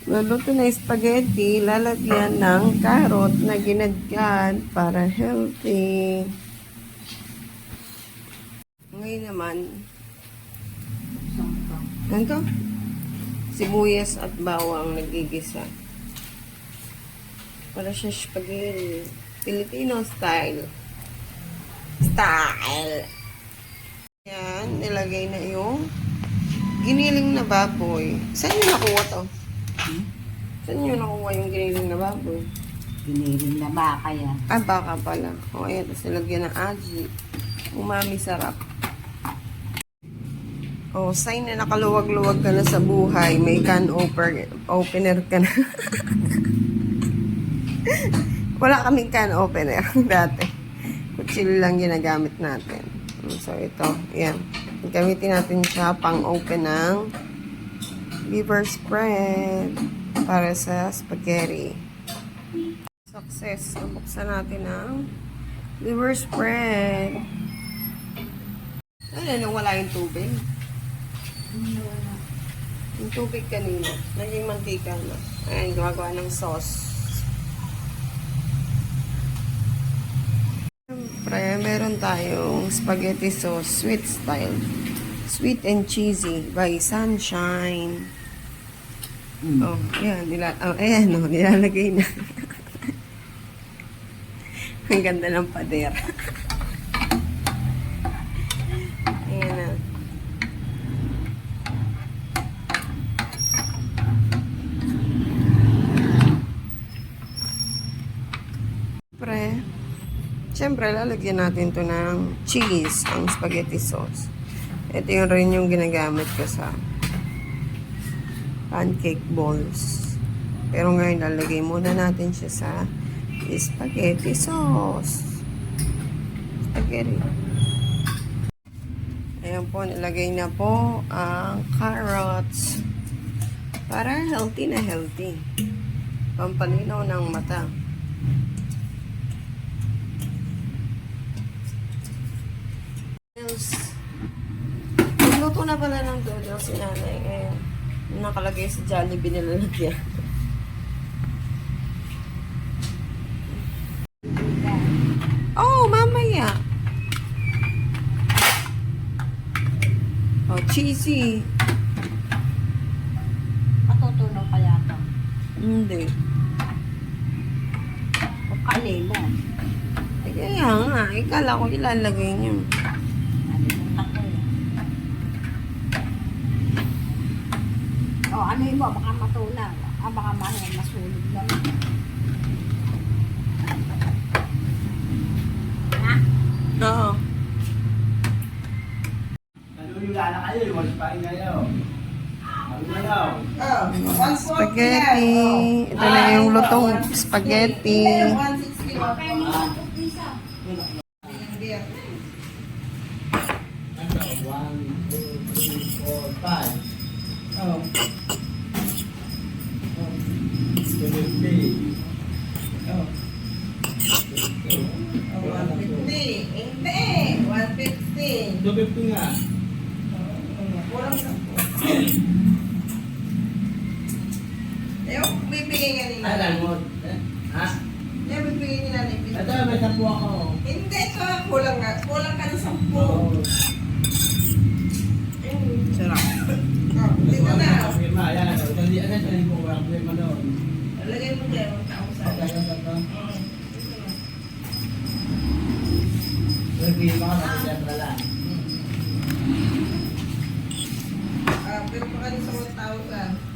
Luluto na spaghetti, lalagyan ng carrot na ginadgad para healthy. Ngayon naman, ganito, sibuyas at bawang nagigisa. Para siya spaghetti. Filipino style. Yan, nilagay na yung giniling na baboy. Saan nyo nakuha to? Saan nyo nakuha yung giniling na baboy? Giniling na baka yan. Ah, baka pala. O, ayan. Tapos nilagyan ng aji. Umami sarap. O, sign na nakaluwag-luwag ka na sa buhay. May can opener ka na. Wala kaming can opener dati. Kutsilyo lang ginagamit natin. So, ito. Ayan. Gamitin natin siya pang-open ng liver spread para sa spaghetti. Success. Buksan natin ang liver spread. Ano, wala yung tubig? Yung tubig kanina. Naging mantika na. Ayan, gumagawa ng sauce. Siyempre, meron tayong spaghetti sauce, sweet style. Sweet and cheesy by Sunshine. Oh, ayan, nilalagay na. Ang ganda ng pader. Ayan na. Siyempre, lalagyan natin to ng cheese, ang spaghetti sauce. Ito yung rin yung ginagamit ko sa pancake balls. Pero ngayon, lalagay muna natin siya sa spaghetti sauce. Spaghetti. Ayan po, nilagay na po ang carrots. Para healthy na healthy. Pampalinaw ng mata. Nagluto na pala ng noodles si nanay. Ngayon, nakalagay sa Jollibee nilalagyan. Oh, mamaya. Oh, cheesy. Matutunaw kaya ito. Hindi. O kanin mo. Kaya nga, ikala ko ilalagay niyo. Ano mo, baka matunaw. Baka masulog lang. Ha? Oo. Spaghetti. Ito na yung lutong spaghetti. Bibigay nga nila. Alam mo. Ha? Bibigay nila na ibigay. Ito, may 10 ako. Hindi, ito. Kulang nga. Kulang ka ng 10. Sarap. Dito na. Ayan, hindi agad sa linggo. Walang problema doon. Lagay mo dyan. Lagay mo ka sa siyempre lang. Pero pa ka sa 1,000.